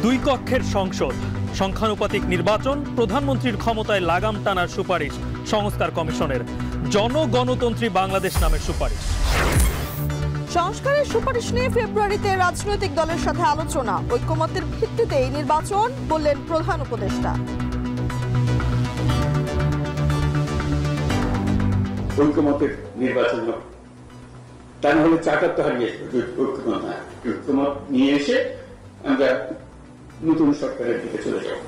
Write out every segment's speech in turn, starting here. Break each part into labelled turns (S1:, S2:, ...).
S1: দুই কক্ষের সংসদ, সংখ্যানুপাতিক নির্বাচন, প্রধানমন্ত্রীর ক্ষমতায় লাগাম টানার সুপারিশ সংস্কার কমিশনের, জনগণতন্ত্রী বাংলাদেশ নামের সুপারিশ।
S2: সংস্কারের সুপারিশ নিয়ে ফেব্রুয়ারিতে রাজনৈতিক দলের সাথে আলোচনা, ঐক্যমতের ভিত্তিতেই নির্বাচন বললেন প্রধান উপদেষ্টা।
S3: ঐক্যমতের নির্বাচন তা না হলে চার্টার তো হারিয়ে ঐক্যমত নিয়ে এসে আমরা নতুন সরকারের দিকে চলে যাব।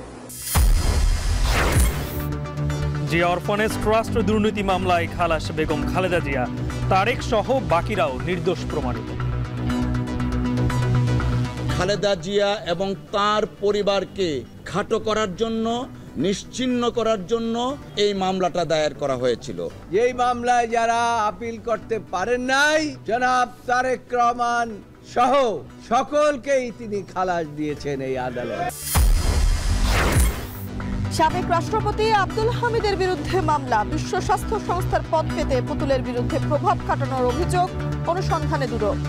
S1: জিয়া অরফানেজ ট্রাস্ট দুর্নীতি মামলায় খালাস বেগম খালেদা জিয়া, তারেক সহ বাকিরাও নির্দোষ প্রমাণিত।
S4: খালেদা জিয়া এবং তার পরিবারকে খাটো করার জন্য, নিশ্চিহ্ন করার জন্য এই মামলাটা দায়ের করা হয়েছিল।
S5: এই মামলায় যারা আপিল করতে পারেন নাই, জনাব তারেক রহমান সহ সকলকেই তিনি খালাস দিয়েছেন এই আদালত।
S2: সাবেক রাষ্ট্রপতি আব্দুল হামিদের বিরুদ্ধে মামলা, বিশ্ব স্বাস্থ্য সংস্থার পদ পেতে পুতুলের বিরুদ্ধে প্রভাব খাটানোর অভিযোগ, অনুসন্ধানে দুদক।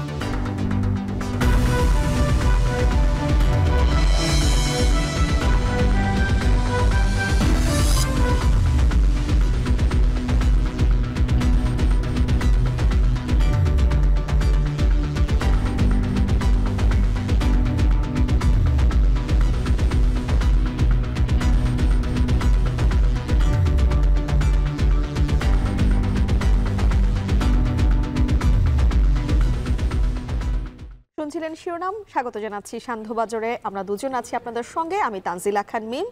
S2: শুনছিলেন শিরোনাম, স্বাগত জানাচ্ছি সান্ধ্যবাজারে। আমরা দুজন আছি আপনাদের সঙ্গে, আমি তানজিলা খান মিম,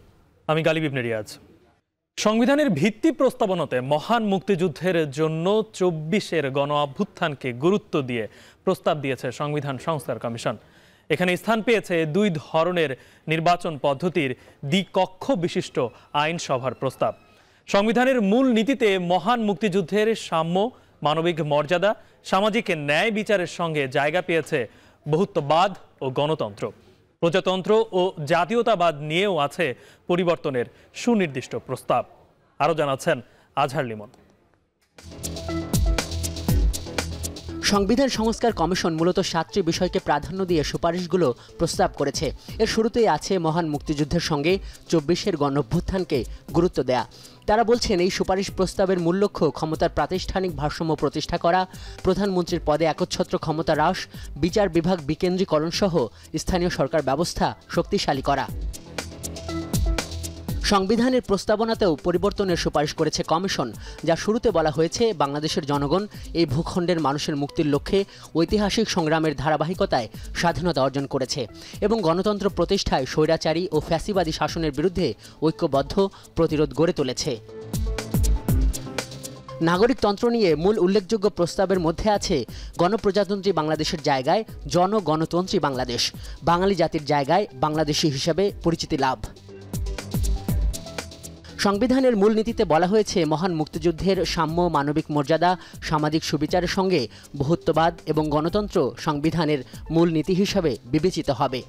S1: আমি গালিব ইবনে রিয়াজ। সংবিধানের ভিত্তি প্রস্তাবনাতে মহান মুক্তিযুদ্ধের জন্য ২৪-এর গণ অভ্যুত্থানকে গুরুত্ব দিয়ে প্রস্তাব দিয়েছে সংবিধান সংস্কার কমিশন। এখানে স্থান পেয়েছে দুই ধরনের নির্বাচন পদ্ধতির দ্বিকক্ষ বিশিষ্ট আইনসভার প্রস্তাব। সংবিধানের মূল নীতিতে মহান মুক্তিযুদ্ধের সাম্য, মানবিক মর্যাদা, সামাজিক ন্যায় বিচারের সঙ্গে জায়গা পেয়েছে বহুত্ববাদ ও গণতন্ত্র। প্রজাতন্ত্র ও জাতীয়তাবাদ নিয়েও আছে পরিবর্তনের সুনির্দিষ্ট প্রস্তাব। আরও জানাচ্ছেন আজহার লিমন।
S6: সংবিধান সংস্কার কমিশন মূলত ৭টি বিষয়কে প্রাধান্য দিয়ে সুপারিশগুলো প্রস্তাব করেছে। এর শুরুতেই আছে মহান মুক্তিযুদ্ধের সঙ্গে ২৪-এর গণঅভ্যুত্থানকে গুরুত্ব দেয়া। তারা বলছেন, এই সুপারিশ প্রস্তাবের মূল লক্ষ্য ক্ষমতার প্রাতিষ্ঠানিক ভারসাম্য প্রতিষ্ঠা করা, প্রধানমন্ত্রীর পদে একচ্ছত্র ক্ষমতা হ্রাস, বিচার বিভাগ বিকেন্দ্রীকরণ সহ স্থানীয় সরকার ব্যবস্থা শক্তিশালী করা। সংবিধানের প্রস্তাবনাতেও পরিবর্তনের সুপারিশ করেছে কমিশন, যা শুরুতে বলা হয়েছে বাংলাদেশের জনগণ এই ভূখণ্ডের মানুষের মুক্তির লক্ষ্যে ঐতিহাসিক সংগ্রামের ধারাবাহিকতায় স্বাধীনতা অর্জন করেছে এবং গণতন্ত্র প্রতিষ্ঠায় স্বৈরাচারী ও ফ্যাসিবাদী শাসনের বিরুদ্ধে ঐক্যবদ্ধ প্রতিরোধ গড়ে তুলেছে। নাগরিকতন্ত্র নিয়ে মূল উল্লেখযোগ্য প্রস্তাবের মধ্যে আছে গণপ্রজাতন্ত্রী বাংলাদেশের জায়গায় জনগণতন্ত্রী বাংলাদেশ, বাঙালি জাতির জায়গায় বাংলাদেশী হিসেবে পরিচিতি লাভ। সংবিধানের মূলনীতিতে বলা হয়েছে মহান মুক্তিযুদ্ধের সাম্য, মানবিক মর্যাদা, সামাজিক সুবিচারের সঙ্গে বহুত্ববাদ এবং গণতন্ত্র সংবিধানের মূলনীতি হিসাবে বিবেচিত হবে।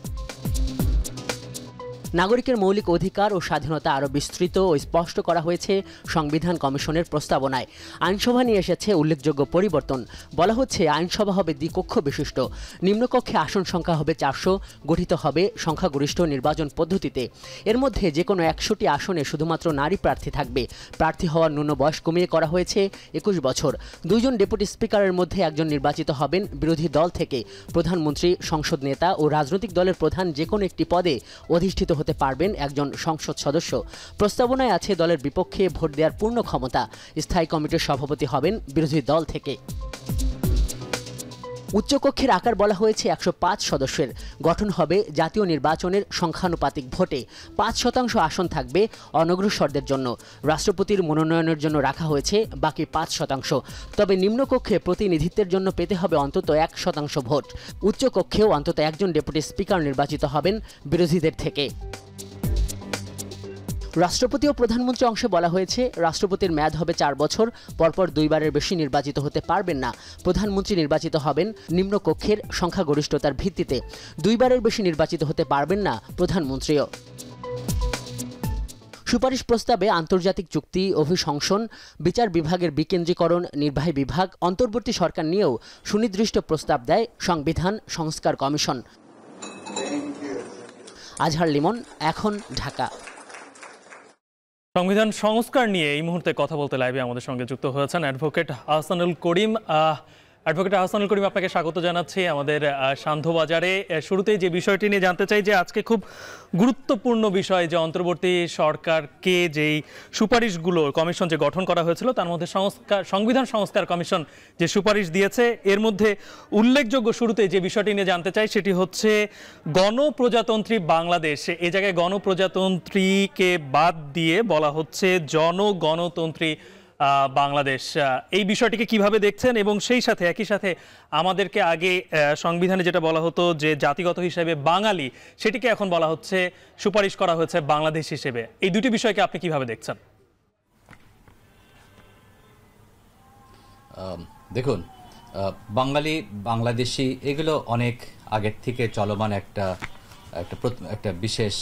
S6: নাগরিকের মৌলিক অধিকার ও স্বাধীনতা আরও বিস্তৃত ও স্পষ্ট করা হয়েছে সংবিধান কমিশনের প্রস্তাবনায়। আইনসভা নিয়ে এসেছে উল্লেখযোগ্য পরিবর্তন। বলা হচ্ছে আইনসভা হবে দ্বিকক্ষ বিশিষ্ট, নিম্নকক্ষে আসন সংখ্যা হবে ৪০০, গঠিত হবে সংখ্যাগরিষ্ঠ নির্বাচন পদ্ধতিতে। এর মধ্যে যে কোনো ১০০টি আসনে শুধুমাত্র নারী প্রার্থী থাকবে। প্রার্থী হওয়ার ন্যূন বয়স কমিয়ে করা হয়েছে ২১ বছর। ২ জন ডেপুটি স্পিকারের মধ্যে একজন নির্বাচিত হবেন বিরোধী দল থেকে। প্রধানমন্ত্রী, সংসদ নেতা ও রাজনৈতিক দলের প্রধান যে কোনো একটি পদে অধিষ্ঠিত হতে পারবেন একজন সংসদ সদস্য। প্রস্তাবনায় আছে দলের বিপক্ষে ভোট দেওয়ার পূর্ণ ক্ষমতা। স্থায়ী কমিটির সভাপতি হবেন বিরোধী দল থেকে। উচ্চকক্ষের আকার বলা হয়েছে ১০৫ সদস্যের। গঠন হবে জাতীয় নির্বাচনের সংখ্যানুপাতিক ভোটে। ৫% আসন থাকবে অনগ্রসরদের জন্য। রাষ্ট্রপতির মনোনয়নের জন্য রাখা হয়েছে বাকি ৫%। তবে নিম্নকক্ষে প্রতিনিধিত্বের জন্য পেতে হবে অন্তত ১% ভোট। উচ্চকক্ষেও অন্তত একজন ডেপুটি স্পিকার নির্বাচিত হবেন বিরোধীদের থেকে। রাষ্ট্রপতি ও প্রধানমন্ত্রী অংশে বলা হয়েছে রাষ্ট্রপতির মেয়াদ হবে ৪ বছর, পরপর ২ বারের বেশি নির্বাচিত হতে পারবেন না। প্রধানমন্ত্রী নির্বাচিত হবেন নিম্নকক্ষের সংখ্যাগরিষ্ঠতার ভিত্তিতে। ২ বারের বেশি নির্বাচিত হতে পারবেন না প্রধানমন্ত্রীও। সুপারিশ প্রস্তাবে আন্তর্জাতিক চুক্তি, অভিশংসন, বিচার বিভাগের বিকেন্দ্রীকরণ, নির্বাহী বিভাগ, অন্তর্বর্তী সরকার নিয়েও সুনির্দিষ্ট প্রস্তাব দেয় সংবিধান সংস্কার কমিশন। আজহার লিমন, এখন, ঢাকা।
S1: সংবিধান সংস্কার নিয়ে এই মুহূর্তে কথা বলতে লাইভে আমাদের সঙ্গে যুক্ত হয়েছেন অ্যাডভোকেট আহসানুল করিম। অ্যাডভোকেট আহসানুল করিম, আপনাকে স্বাগত জানাচ্ছি আমাদের সান্ধ্যবাজারে। শুরুতেই যে বিষয়টি নিয়ে জানতে চাই যে আজকে খুব গুরুত্বপূর্ণ বিষয় যে অন্তর্বর্তী সরকারকে যেই সুপারিশগুলো কমিশন যে গঠন করা হয়েছিল তার মধ্যে সংবিধান সংস্কার কমিশন যে সুপারিশ দিয়েছে এর মধ্যে উল্লেখযোগ্য শুরুতে যে বিষয়টি নিয়ে জানতে চাই সেটি হচ্ছে গণপ্রজাতন্ত্রী বাংলাদেশ। এই জায়গায় গণপ্রজাতন্ত্রীকে বাদ দিয়ে বলা হচ্ছে জনগণতন্ত্রী বাংলাদেশ। এই বিষয়টিকে কিভাবে দেখছেন এবং সেই সাথে একই সাথে আমাদেরকে আগে সংবিধানে যেটা বলা হতো যে জাতিগত হিসেবে বাঙালি, সেটিকে এখন বলা হচ্ছে সুপারিশ করা হয়েছে বাংলাদেশ হিসেবে। এই দুটি বিষয়কে আপনি কিভাবে দেখছেন?
S7: দেখুন, বাঙালি বাংলাদেশি এগুলো অনেক আগের থেকে চলমান একটা বিশেষ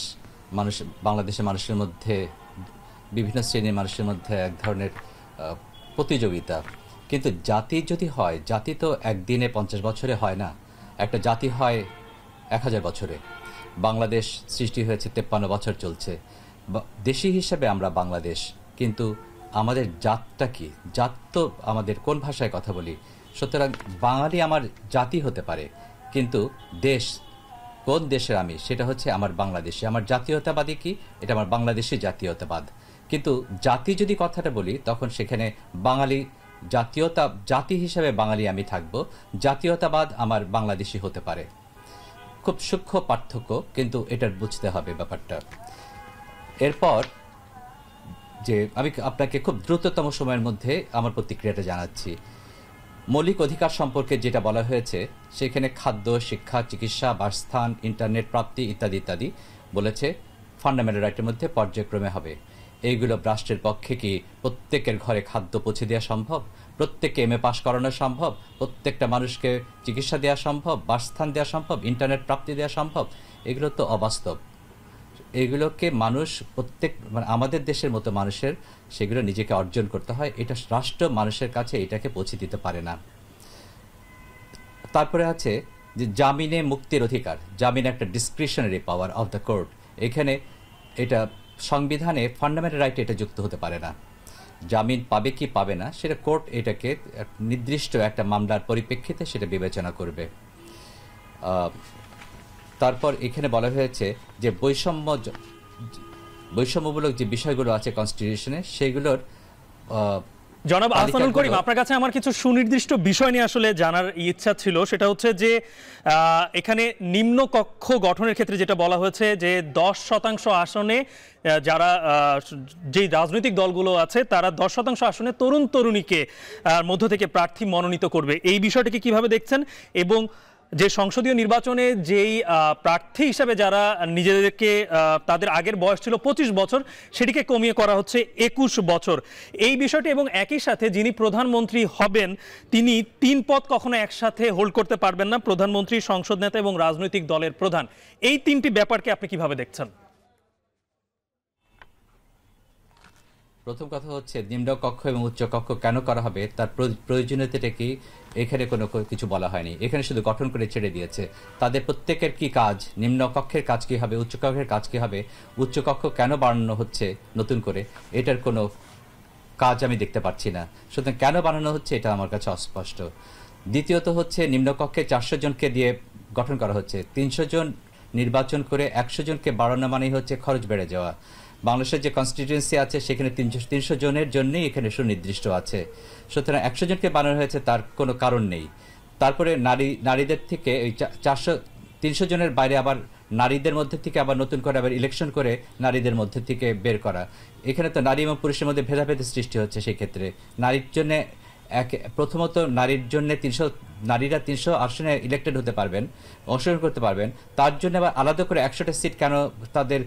S7: মানুষ, বাংলাদেশের মানুষের মধ্যে, বিভিন্ন শ্রেণীর মানুষের মধ্যে এক ধরনের প্রতিযোগিতা। কিন্তু জাতি যদি হয়, জাতি তো একদিনে 50 বছরে হয় না, একটা জাতি হয় 1000 বছরে। বাংলাদেশ সৃষ্টি হয়েছে 53 বছর চলছে। দেশি হিসেবে আমরা বাংলাদেশ, কিন্তু আমাদের জাতটা কি? জাত তো আমাদের কোন ভাষায় কথা বলি। সুতরাং বাঙালি আমার জাতি হতে পারে, কিন্তু দেশ, কোন দেশের আমি, সেটা হচ্ছে আমার বাংলাদেশি। আমার জাতীয়তাবাদী কি? এটা আমার বাংলাদেশি জাতীয়তাবাদ। কিন্তু জাতি যদি কথাটা বলি, তখন সেখানে বাঙালি জাতি হিসেবে বাঙালি আমি থাকব, জাতীয়তাবাদ আমার বাংলাদেশি হতে পারে। খুব সূক্ষ্ম পার্থক্য, কিন্তু এটার বুঝতে হবে ব্যাপারটা। এরপর যে আমি আপনাকে খুব দ্রুততম সময়ের মধ্যে আমার প্রতিক্রিয়াটা জানাচ্ছি। মৌলিক অধিকার সম্পর্কে যেটা বলা হয়েছে, সেখানে খাদ্য, শিক্ষা, চিকিৎসা, বাসস্থান, ইন্টারনেট প্রাপ্তি ইত্যাদি ইত্যাদি বলেছে ফান্ডামেন্টাল রাইটের মধ্যে পর্যায়ক্রমে হবে। এইগুলো রাষ্ট্রের পক্ষে কি প্রত্যেকের ঘরে খাদ্য পৌঁছে দেওয়া সম্ভব? প্রত্যেককে MA পাস করানো সম্ভব? প্রত্যেকটা মানুষকে চিকিৎসা দেওয়া সম্ভব? বাসস্থান দেওয়া সম্ভব? ইন্টারনেট প্রাপ্তি দেওয়া সম্ভব? এগুলো তো অবাস্তব। এগুলোকে মানুষ মানে আমাদের দেশের মতো মানুষের সেগুলো নিজেকে অর্জন করতে হয়। এটা রাষ্ট্র মানুষের কাছে এটাকে পৌঁছে দিতে পারে না। তারপরে আছে যে জামিনে মুক্তির অধিকার। জামিন একটা discretionary power of the court. এখানে এটা সংবিধানে ফান্ডামেন্টাল রাইটে এটা যুক্ত হতে পারে না। জামিন পাবে কি পাবে না সেটা কোর্ট এটাকে নির্দিষ্ট একটা মামলার পরিপ্রেক্ষিতে সেটা বিবেচনা করবে। তারপর এখানে বলা হয়েছে যে বৈষম্যমূলক যে বিষয়গুলো আছে কনস্টিটিউশনে, সেগুলোর
S1: জনাব আহসানুল করিম, আপনার কাছে আমার কিছু সুনির্দিষ্ট বিষয় নিয়ে আসলে জানার ইচ্ছা ছিল। সেটা হচ্ছে যে এখানে নিম্ন কক্ষ গঠনের ক্ষেত্রে যেটা বলা হয়েছে যে 10% আসনে যারা যেই রাজনৈতিক দলগুলো আছে তারা 10% আসনে তরুণ তরুণীকে মধ্য থেকে প্রার্থী মনোনীত করবে। এই বিষয়টাকে কিভাবে দেখছেন? এবং যে সংসদীয় নির্বাচনে যেই প্রার্থী হিসাবে যারা নিজেদেরকে, তাদের আগের বয়স ছিল 25 বছর, সেটিকে কমিয়ে করা হচ্ছে 21 বছর। এই বিষয়টি এবং একই সাথে যিনি প্রধানমন্ত্রী হবেন তিনি 3 পদ কখনো একসাথে হোল্ড করতে পারবেন না, প্রধানমন্ত্রী, সংসদ নেতা এবং রাজনৈতিক দলের প্রধান। এই 3টি ব্যাপারকে আপনি কিভাবে দেখছেন?
S7: প্রথম কথা হচ্ছে নিম্ন কক্ষ এবং উচ্চ কক্ষ কেন করা হবে তার প্রয়োজনীয়তাটা কি, এখানে কোনো কিছু বলা হয়নি। এখানে শুধু গঠন করে ছেড়ে দিয়েছে। তাদের প্রত্যেকের কি কাজ, নিম্ন কক্ষের কাজ কি হবে, উচ্চ কক্ষের কাজ কি হবে, উচ্চ কক্ষ কেন বানানো হচ্ছে নতুন করে, এটার কোনো কাজ আমি দেখতে পাচ্ছি না। সুতরাং কেন বানানো হচ্ছে এটা আমার কাছে অস্পষ্ট। দ্বিতীয়ত হচ্ছে নিম্নকক্ষে 400 জনকে দিয়ে গঠন করা হচ্ছে। 300 জন নির্বাচন করে 100 জনকে বাড়ানো মানেই হচ্ছে খরচ বেড়ে যাওয়া। বাংলাদেশের যে কনস্টিটিউয়েন্সি আছে সেখানে 300 জনের জন্যই এখানে সুনির্দিষ্ট আছে। সুতরাং 100 জনকে বানানো হয়েছে, তার কোনো কারণ নেই। তারপরে নারীদের থেকে এই 300 জনের বাইরে আবার নারীদের মধ্যে থেকে আবার নতুন করে আবার ইলেকশন করে নারীদের মধ্যে থেকে বের করা। এখানে তো নারী এবং পুরুষের মধ্যে ভেদাভেদের সৃষ্টি হচ্ছে। সেই ক্ষেত্রে নারীর জন্য প্রথমত নারীর জন্য নারীরা 300 আসনে ইলেক্টেড হতে পারবেন, অংশগ্রহণ করতে পারবেন। তার জন্য আবার আলাদা করে 100টা সিট কেন তাদের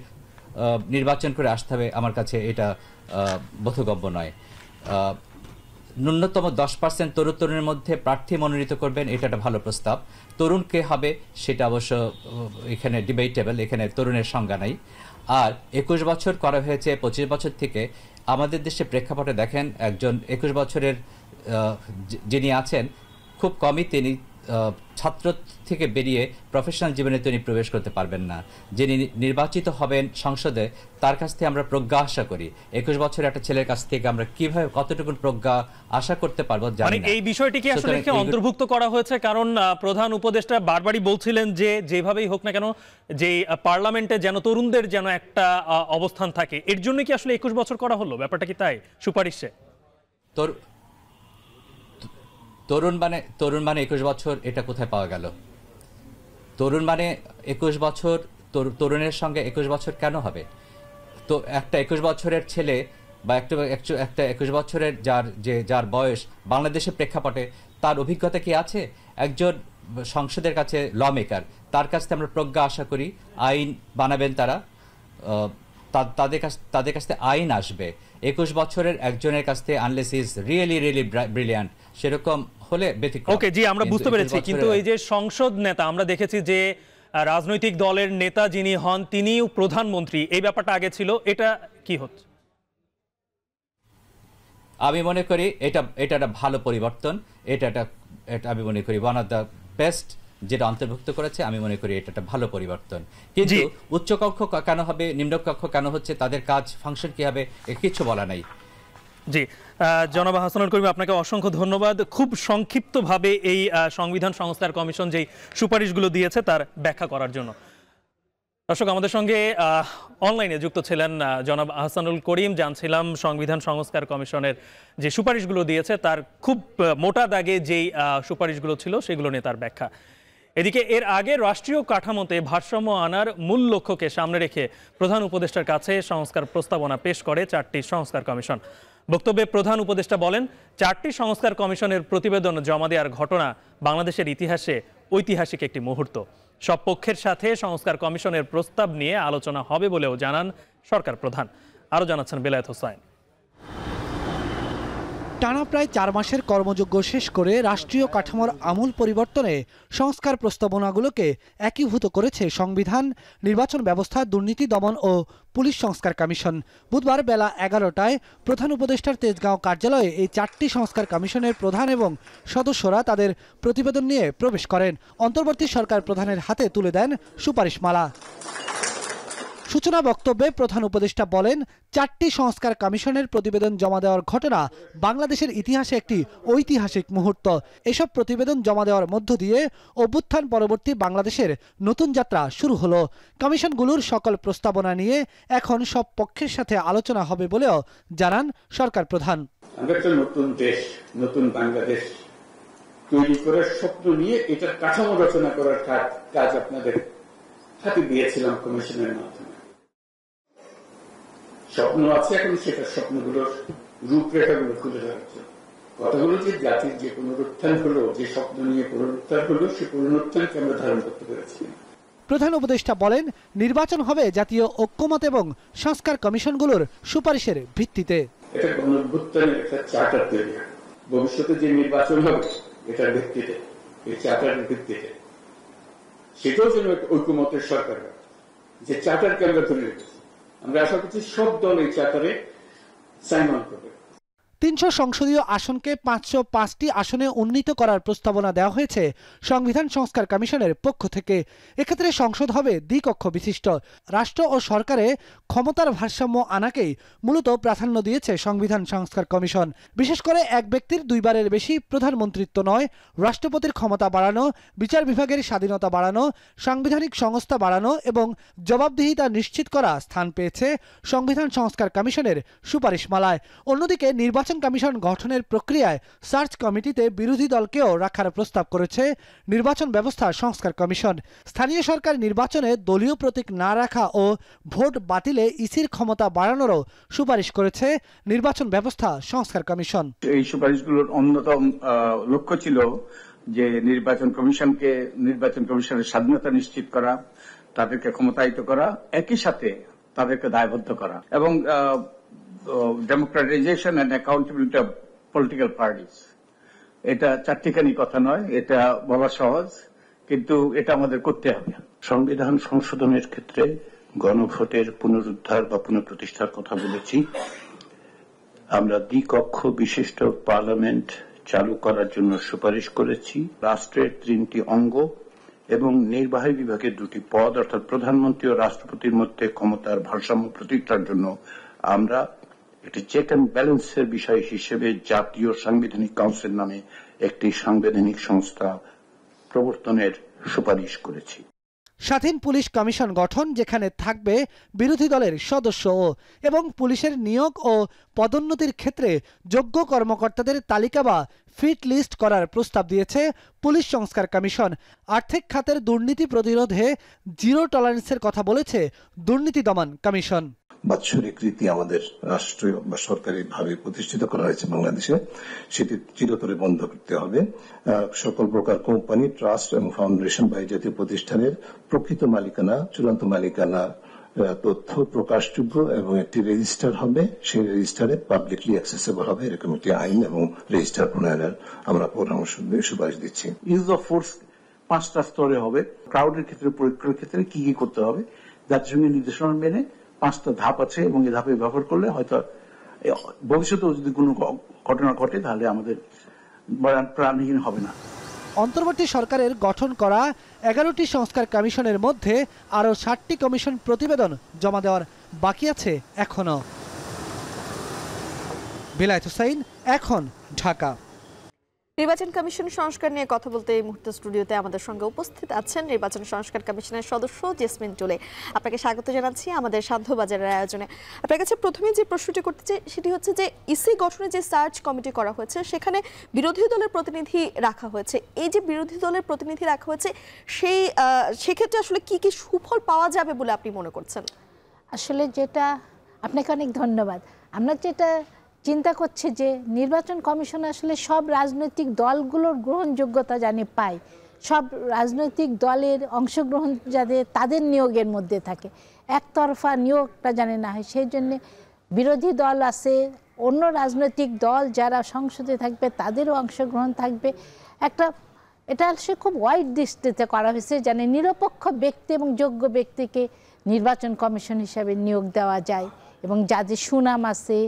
S7: নির্বাচন করে আসতে হবে, আমার কাছে এটা বোধগম্য নয়। ন্যূনতম 10% তরুণ তরুণের মধ্যে প্রার্থী মনোনীত করবেন, এটা একটা ভালো প্রস্তাব। তরুণ কে হবে সেটা অবশ্য এখানে ডিবেটেবল, এখানে তরুণের সংজ্ঞা নাই। আর 21 বছর করা হয়েছে 25 বছর থেকে। আমাদের দেশে প্রেক্ষাপটে দেখেন, একজন 21 বছরের যিনি আছেন খুব কমই তিনি ছাত্র থেকে বেরিয়ে প্রফেশনাল জীবনে তিনি প্রবেশ করতে পারবেন না। যিনি নির্বাচিত হবেন সংসদে তার কাছ থেকে আমরা প্রজ্ঞা আশা করি। 21 বছরের একটা ছেলের কাছ থেকে আমরা কিভাবে কতটুকু প্রজ্ঞা আশা করতে পারবো জানি না।
S1: এই বিষয়টি কি আসলে অন্তর্ভুক্ত করা হয়েছে? কারণ প্রধান উপদেষ্টা বারবারই বলছিলেন যে যেভাবেই হোক না কেন যে পার্লামেন্টে যেন তরুণদের যেন একটা অবস্থান থাকে, এর জন্য কি আসলে 21 বছর করা হলো? ব্যাপারটা কি তাই সুপারিশে?
S7: তরুণ মানে 21 বছর, এটা কোথায় পাওয়া গেল? তরুণ মানে 21 বছর, তরুণের সঙ্গে 21 বছর কেন হবে? তো একটা 21 বছরের ছেলে বা একটা 21 বছরের যার বয়স বাংলাদেশের প্রেক্ষাপটে তার অভিজ্ঞতা কি আছে? একজন সংসদের কাছে ল মেকার, তার কাছ থেকে আমরা প্রজ্ঞা আশা করি, আইন বানাবেন তারা, তাদের কাছ থেকে আইন আসবে। 21 বছরের একজনের কাছ থেকে আনলেস ইজ রিয়েলি ব্রিলিয়ান্ট, সেরকম হলে ব্যতিক্রম।
S1: ওকে জি, আমরা বুঝতে পেরেছি, কিন্তু এই যে সংসদ নেতা, আমরা দেখেছি যে রাজনৈতিক দলের নেতা যিনি হন তিনিও প্রধানমন্ত্রী, এই ব্যাপারটা আগে ছিল, এটা কি হচ্ছে?
S7: আমি মনে করি এটা একটা ভালো পরিবর্তন। এটা আমি মনে করি ওয়ান অফ দ্য বেস্ট যেটা অন্তর্ভুক্ত করেছে। আমি মনে করি এটা একটা ভালো পরিবর্তন। কিন্তু উচ্চকক্ষ কেন হবে, নিম্নকক্ষ কেন হচ্ছে, তাদের কাজ ফাংশন কি হবে, কিছু বলা নাই।
S1: জি, জনাব হাসানুল করিম, আপনাকে অসংখ্য ধন্যবাদ। খুব সংক্ষিপ্তভাবে এই সংবিধান সংস্কার কমিশন যেই সুপারিশগুলো দিয়েছে তার ব্যাখ্যা করার জন্য। দর্শক, আমাদের সঙ্গে অনলাইনে যুক্ত ছিলেন জনাব হাসানুল করিম। জানছিলাম সংবিধান সংস্কার কমিশনের যে সুপারিশগুলো দিয়েছে তার খুব মোটা দাগে যেই সুপারিশগুলো ছিল সেগুলো নিয়ে তার ব্যাখ্যা। এদিকে এর আগে রাষ্ট্রীয় কাঠামোতে ভারসাম্য আনার মূল লক্ষ্যকে সামনে রেখে প্রধান উপদেষ্টার কাছে সংস্কার প্রস্তাবনা পেশ করে 4টি সংস্কার কমিশন। বক্তব্যে প্রধান উপদেষ্টা বলেন, 4টি সংস্কার কমিশনের প্রতিবেদন জমা দেওয়ার ঘটনা বাংলাদেশের ইতিহাসে ঐতিহাসিক একটি মুহূর্ত। সব পক্ষের সাথে সংস্কার কমিশনের প্রস্তাব নিয়ে আলোচনা হবে বলেও জানান সরকার প্রধান। আরও জানাচ্ছেন বেলায়েত হোসাইন।
S8: টানা প্রায় 4 মাসের কর্মযজ্ঞ শেষ করে রাষ্ট্রীয় কাঠামোর আমূল পরিবর্তনে সংস্কার প্রস্তাবনাগুলোকে একীভূত করেছে সংবিধান, নির্বাচন ব্যবস্থা, দুর্নীতি দমন ও পুলিশ সংস্কার কমিশন। বুধবার বেলা 11টায় প্রধান উপদেষ্টার তেজগাঁও কার্যালয়ে এই 4টি সংস্কার কমিশনের প্রধান এবং সদস্যরা তাদের প্রতিবেদন নিয়ে প্রবেশ করেন। অন্তর্বর্তী সরকার প্রধানের হাতে তুলে দেন সুপারিশমালা। সূচনা বক্তব্যে প্রধান উপদেষ্টা বলেন, 4টি সংস্কার কমিশনের প্রতিবেদন জমা দেওয়ার ঘটনা বাংলাদেশের ইতিহাসে একটি ঐতিহাসিক মুহূর্ত। এসব প্রতিবেদন জমা দেওয়ার মধ্য দিয়ে অভ্যুত্থান পরবর্তী বাংলাদেশের নতুন যাত্রা শুরু হলো। কমিশনগুলোর সকল প্রস্তাবনা নিয়ে এখন সব পক্ষের সাথে আলোচনা হবে বলেও জানান সরকার প্রধান।
S3: আমরা একটা নতুন দেশ, নতুন বাংলাদেশ তৈরি করার স্বপ্ন নিয়ে এটার কাঠামো রচনা করার কাজ আপনাদের হাতে দিয়েছিলাম কমিশনের মাধ্যমে। স্বপ্ন আছে, এখন সেটা স্বপ্নগুলোর রূপরেখাগুলো খুলে ধরা হচ্ছে। কথাগুলো যে জাতির যে পুনরুত্থান হলো, যে স্বপ্ন নিয়ে পুনরুত্থান হলো, সে পুনরুত্থানকে আমরা ধারণ করতে পেরেছি।
S8: প্রধান উপদেষ্টা বলেন, নির্বাচন হবে জাতীয় ঐক্যমত এবং সংস্কার কমিশনগুলোর সুপারিশের ভিত্তিতে।
S3: এটা গণঅভ্যুত্থানের একটা চার্টার তৈরি হয়। ভবিষ্যতে যে নির্বাচন হবে এটার ভিত্তিতে, এই চার্টারের ভিত্তিতে, সেটাও যেন ঐক্যমতের সরকার হয়, যে চার্টারকে আমরা ধরে রেখেছি। আমরা আশা করছি সব দল এই চার্টারে সাইন অন করবে।
S8: 300 সংসদীয় আসনকে 505টি আসনে উন্নীত করার প্রস্তাবনা দেওয়া হয়েছে সংবিধান সংস্কার কমিশনের পক্ষ থেকে। এক্ষেত্রে সংসদ হবে দ্বিকক্ষ বিশিষ্ট। রাষ্ট্র ও সরকারে ক্ষমতার ভারসাম্য আনাকেই মূলত প্রাধান্য দিয়েছে সংবিধান সংস্কার কমিশন। বিশেষ করে এক ব্যক্তির 2 বারের বেশি প্রধানমন্ত্রিত্ব নয়, রাষ্ট্রপতির ক্ষমতা বাড়ানো, বিচার বিভাগের স্বাধীনতা বাড়ানো, সাংবিধানিক সংস্থা বাড়ানো এবং জবাবদিহিতা নিশ্চিত করা স্থান পেয়েছে সংবিধান সংস্কার কমিশনের সুপারিশমালায়। অন্যদিকে নির্বাচন কমিশন গঠনের প্রক্রিয়ায় সার্চ কমিটিতে বিরোধী দলকেও রাখার প্রস্তাব করেছে নির্বাচন ব্যবস্থা সংস্কার কমিশন। স্থানীয় সরকার নির্বাচনে দলীয় প্রতীক না রাখা ও ভোট বাতিলে ইসির ক্ষমতা বাড়ানোরও সুপারিশ করেছে নির্বাচন ব্যবস্থা সংস্কার কমিশন।
S9: এই সুপারিশগুলোর অন্যতম লক্ষ্য ছিল যে নির্বাচন কমিশনের স্বাধীনতা নিশ্চিত করা, তাদেরকে ক্ষমতায়িত করা, একই সাথে তাদেরকে দায়বদ্ধ করা এবং democratisation and accountability of political parties. এটা চারটিখানি কথা নয়, এটা বলা সহজ, কিন্তু এটা আমাদের করতে হবে।
S10: সংবিধান সংশোধনের ক্ষেত্রে গণভোটের পুনরুদ্ধার বা পুনঃপ্রতিষ্ঠার কথা বলেছি। আমরা দ্বিকক্ষ বিশিষ্ট পার্লামেন্ট চালু করার জন্য সুপারিশ করেছি। রাষ্ট্রের 3টি অঙ্গ এবং নির্বাহী বিভাগের 2টি পদ অর্থাৎ প্রধানমন্ত্রী ও রাষ্ট্রপতির মধ্যে ক্ষমতার ভারসাম্য প্রতিষ্ঠার জন্য আমরা একটি চেক অ্যান্ড ব্যালেন্সের বিষয় হিসেবে জাতীয় সাংবিধানিক কাউন্সিল নামে একটি সাংবিধানিক সংস্থা প্রবর্তনের সুপারিশ করেছি।
S8: স্বাধীন পুলিশ কমিশন গঠন, যেখানে থাকবে বিরোধী দলের সদস্য এবং পুলিশের নিয়োগ ও পদোন্নতির ক্ষেত্রে যোগ্য কর্মকর্তাদের তালিকা বা ফিট লিস্ট করার প্রস্তাব দিয়েছে পুলিশ সংস্কার কমিশন। আর্থিক খাতের দুর্নীতি প্রতিরোধে জিরো টলারেন্সের কথা বলেছে দুর্নীতি দমন কমিশন।
S11: বাৎসরিক রীতি আমাদের রাষ্ট্রীয় বা সরকারি ভাবে প্রতিষ্ঠিত করা হয়েছে বাংলাদেশে, সেটি চিরতরে বন্ধ করতে হবে। সকল প্রকার কোম্পানি, ট্রাস্ট এবং ফাউন্ডেশন বা জাতীয় প্রতিষ্ঠানের প্রকৃত মালিকানা, চূড়ান্ত মালিকানা তথ্য প্রকাশযোগ্য এবং একটি রেজিস্টার হবে, সেই রেজিস্টারে পাবলিকলি অ্যাক্সেসেবল হবে, এরকম একটি আইন এবং রেজিস্টার প্রণয়নের আমরা পরামর্শ সুপারিশ দিচ্ছি।
S10: ইউজ অফ ফোর্স 5টা স্তরে হবে। ক্রাউডের ক্ষেত্রে, প্রয়োগ করার ক্ষেত্রে কি কি করতে হবে, জাতিসংঘের নির্দেশনা মেনে 5টা ধাপ আছে এবং এই ধাপে ব্যবহার করলে হয়তো ভবিষ্যতেও যদি কোনো ঘটনা ঘটে তাহলে আমাদের প্রাণহীন হবে না।
S8: অন্তর্বর্তী সরকারের গঠন করা 11টি সংস্কার কমিশনের মধ্যে আরও 60টি কমিশন প্রতিবেদন জমা দেওয়ার বাকি আছে এখনো। বিলায়েত হোসাইন, এখন, ঢাকা।
S2: নির্বাচন কমিশন সংস্কার নিয়ে কথা বলতে এই মুহূর্তে স্টুডিওতে আমাদের সঙ্গে উপস্থিত আছেন নির্বাচন সংস্কার কমিশনের সদস্য জেসমিন টুলে। আপনাকে স্বাগত জানাচ্ছি আমাদের সান্ধ্যবাজারের আয়োজনে। আপনার কাছে প্রথমে যে প্রশ্নটি করতে চাই সেটি হচ্ছে যে ইসি গঠনে যে সার্চ কমিটি করা হয়েছে সেখানে বিরোধী দলের প্রতিনিধি রাখা হয়েছে। এই যে বিরোধী দলের প্রতিনিধি রাখা হয়েছে সেক্ষেত্রে আসলে কি কি সুফল পাওয়া যাবে বলে আপনি মনে করছেন?
S12: আসলে যেটা, আপনাকে অনেক ধন্যবাদ। আমরা যেটা চিন্তা করছে যে নির্বাচন কমিশন আসলে সব রাজনৈতিক দলগুলোর গ্রহণযোগ্যতা জানে পায়, সব রাজনৈতিক দলের অংশগ্রহণ যাতে তাদের নিয়োগের মধ্যে থাকে, একতরফা নিয়োগটা জানে না হয়। সেই জন্যে বিরোধী দল আছে, অন্য রাজনৈতিক দল যারা সংসদে থাকবে তাদেরও অংশগ্রহণ থাকবে। এটা আসলে খুব ওয়াইড দৃষ্টিতে করা হয়েছে, যেন নিরপেক্ষ ব্যক্তি এবং যোগ্য ব্যক্তিকে নির্বাচন কমিশন হিসাবে নিয়োগ দেওয়া যায় এবং যাদের সুনাম আছে,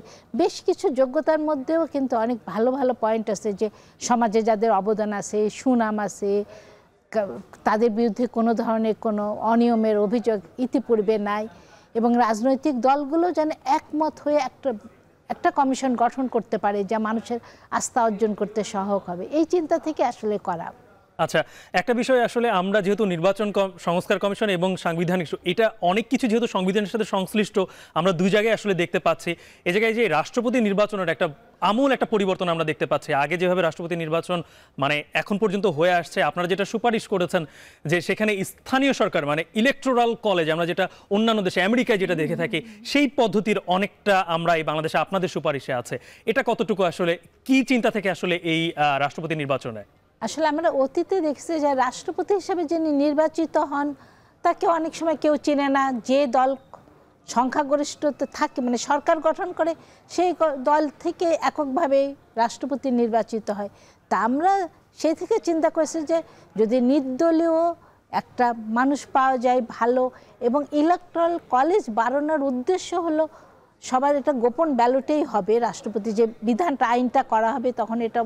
S12: বেশ কিছু যোগ্যতার মধ্যেও কিন্তু অনেক ভালো ভালো পয়েন্ট আছে, যে সমাজে যাদের অবদান আছে, সুনাম আছে, তাদের বিরুদ্ধে কোনো ধরনের কোনো অনিয়মের অভিযোগ ইতিপূর্বে নাই, এবং রাজনৈতিক দলগুলো যেন একমত হয়ে একটা কমিশন গঠন করতে পারে যা মানুষের আস্থা অর্জন করতে সহায়ক হবে। এই চিন্তা থেকে আসলে করা।
S1: আচ্ছা, একটা বিষয় আসলে আমরা যেহেতু নির্বাচন সংস্কার কমিশন এবং সাংবিধানিক, এটা অনেক কিছু যেহেতু সংবিধানের সাথে সংশ্লিষ্ট, আমরা দুই জায়গায় আসলে দেখতে পাচ্ছি। এই জায়গায় যে রাষ্ট্রপতি নির্বাচনের একটা আমূল একটা পরিবর্তন আমরা দেখতে পাচ্ছি। আগে যেভাবে রাষ্ট্রপতি নির্বাচন মানে এখন পর্যন্ত হয়ে আসছে, আপনারা যেটা সুপারিশ করেছেন যে সেখানে স্থানীয় সরকার মানে ইলেকটোরাল কলেজ, আমরা যেটা অন্যান্য দেশে আমেরিকায় যেটা দেখে থাকি, সেই পদ্ধতির অনেকটা আমরা এই বাংলাদেশে আপনাদের সুপারিশে আছে। এটা কতটুকু আসলে কি চিন্তা থেকে আসলে এই রাষ্ট্রপতি নির্বাচনে?
S12: আসলে আমরা অতীতে দেখছি যে রাষ্ট্রপতি হিসেবে যিনি নির্বাচিত হন তাকে অনেক সময় কেউ চেনে না। যে দল সংখ্যাগরিষ্ঠতে থাকে, মানে সরকার গঠন করে, সেই দল থেকে এককভাবে রাষ্ট্রপতি নির্বাচিত হয়। তা আমরা সেই থেকে চিন্তা করেছি যে যদি নির্দলীয় একটা মানুষ পাওয়া যায় ভালো, এবং ইলেকট্রাল কলেজ বাড়ানোর উদ্দেশ্য হলো সবার এটা গোপন ব্যালটেই হবে। রাষ্ট্রপতি যে বিধানটা, আইনটা করা হবে তখন এটা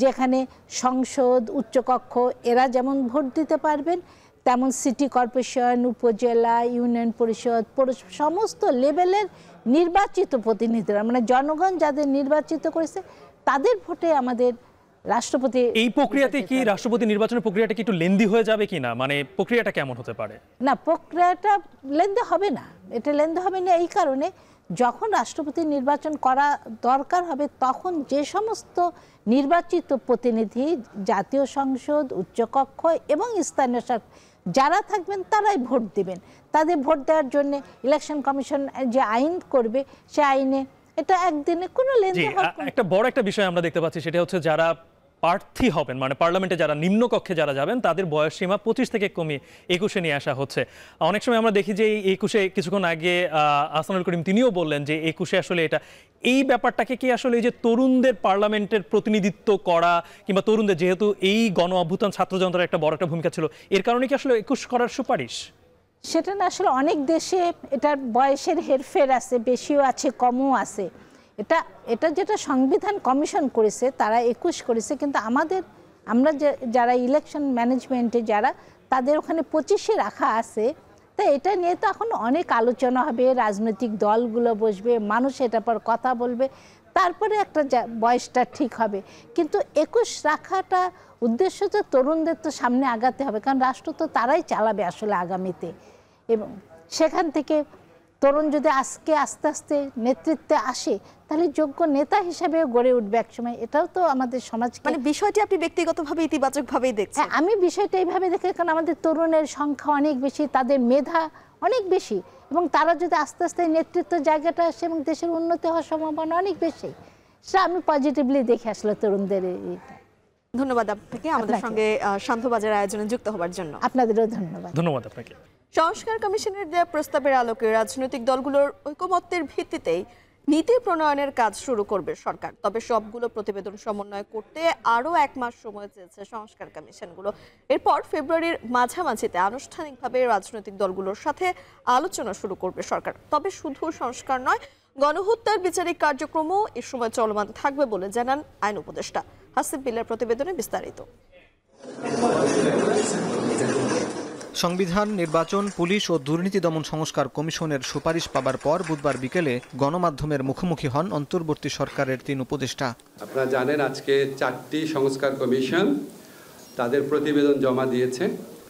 S12: যেখানে সংসদ, উচ্চকক্ষ এরা যেমন ভোট দিতে পারবেন, তেমন সিটি কর্পোরেশন, উপজেলা, ইউনিয়ন পরিষদ, পৌরসভা সমস্ত লেভেলের নির্বাচিত প্রতিনিধিরা, মানে জনগণ যাদের নির্বাচিত করেছে তাদের ভোটে আমাদের রাষ্ট্রপতি। এই
S1: প্রক্রিয়াতে কি রাষ্ট্রপতি নির্বাচনের প্রক্রিয়াটা কি একটু লেন্দি হয়ে যাবে কিনা, মানে প্রক্রিয়াটা কেমন হতে পারে?
S12: না, প্রক্রিয়াটা লেন্দি হবে না। এটা লেন্দি হবে না এই কারণে, যখন রাষ্ট্রপতি নির্বাচন করা দরকার হবে তখন যে সমস্ত নির্বাচিত প্রতিনিধি জাতীয় সংসদ, উচ্চকক্ষ এবং স্থানীয় সরকার যারা থাকবেন তারাই ভোট দিবেন। তাদের ভোট দেওয়ার জন্য ইলেকশন কমিশন যে আইন করবে সে আইনে এটা একদিনে কোনো লেনদেন হবে।
S1: একটা বড় একটা বিষয় আমরা দেখতে পাচ্ছি, সেটা হচ্ছে যারা প্রার্থী হবেন, মানে পার্লামেন্টে যারা নিম্নকক্ষে যারা যাবেন, তাদের বয়স সীমা 25 থেকে কমিয়ে 21-এ নিয়ে আসা হচ্ছে। অনেক সময় আমরা দেখি যে এই 21-এ, কিছুক্ষণ আগে আহসানুল করিম তিনিও বললেন যে 21-এ আসলে এটা, এই ব্যাপারটাকে কি আসলে এই যে তরুণদের পার্লামেন্টের প্রতিনিধিত্ব করা, কিংবা তরুণদের যেহেতু এই গণ অভ্যুত্থান ছাত্র জনতার একটা বড় একটা ভূমিকা ছিল, এর কারণে কি আসলে 21 করার সুপারিশ?
S12: সেটা না, আসলে অনেক দেশে এটার বয়সের হেরফের আছে, বেশিও আছে কমও আছে, এটা যেটা সংবিধান কমিশন করেছে তারা 21 করেছে, কিন্তু আমরা যারা ইলেকশন ম্যানেজমেন্টে যারা তাদের ওখানে 25-এ রাখা আছে। তাই এটা নিয়ে তো এখন অনেক আলোচনা হবে, রাজনৈতিক দলগুলো বসবে, মানুষ এটার পর কথা বলবে, তারপরে একটা বয়সটা ঠিক হবে। কিন্তু 21 রাখাটা উদ্দেশ্য তো তরুণদের তো সামনে আগাতে হবে, কারণ রাষ্ট্র তো তারাই চালাবে আসলে আগামীতে। এবং সেখান থেকে তরুণ যদি আজকে আস্তে আস্তে নেতৃত্বে আসে তাহলে যোগ্য নেতা হিসেবে গড়ে উঠবে একসময়। এটাও তো আমাদের সমাজ,
S2: মানে বিষয়টি আপনি ব্যক্তিগতভাবে ইতিবাচকভাবেই দেখছেন?
S12: হ্যাঁ, আমি বিষয়টা এইভাবে দেখি, কারণ আমাদের তরুণের সংখ্যা অনেক বেশি, তাদের মেধা অনেক বেশি, এবং তারা যদি আস্তে আস্তে নেতৃত্ব জায়গাটা আসে এবং দেশের উন্নতি হওয়ার সম্ভাবনা অনেক বেশি। সেটা আমি পজিটিভলি দেখি আসলে তরুণদের।
S2: ধন্যবাদ আপনাকে আমাদের সঙ্গে শান্তবাজার আয়োজনে যুক্ত হওয়ার জন্য।
S12: আপনাদেরও ধন্যবাদ।
S1: ধন্যবাদ আপনাকে।
S2: সংস্কার কমিশনের দেওয়া প্রস্তাবের আলোকে রাজনৈতিক দলগুলোর ঐকমত্যের ভিত্তিতেই নীতি প্রণয়নের কাজ শুরু করবে সরকার। তবে সবগুলো প্রতিবেদন সমন্বয় করতে আরও 1 মাস সময় চেয়েছে সংস্কার কমিশনগুলো। এরপর ফেব্রুয়ারির মাঝামাঝিতে আনুষ্ঠানিকভাবে রাজনৈতিক দলগুলোর সাথে আলোচনা শুরু করবে সরকার। তবে শুধু সংস্কার নয়, গণহত্যার বিচারিক কার্যক্রমও এ সময় চলমান থাকবে বলে জানান আইন উপদেষ্টা। হাসিব বিল্লার প্রতিবেদনে বিস্তারিত।
S13: সংবিধান, নির্বাচন, পুলিশ ও দুর্নীতি দমন সংস্কার কমিশনের সুপারিশ পাবার পর বুধবার বিকেলে গণমাধ্যমের মুখোমুখি হন অন্তর্বর্তী সরকারের 3 উপদেষ্টা।
S14: আপনারা জানেন আজকে 4টি সংস্কার কমিশন তাদের প্রতিবেদন জমা দিয়েছে।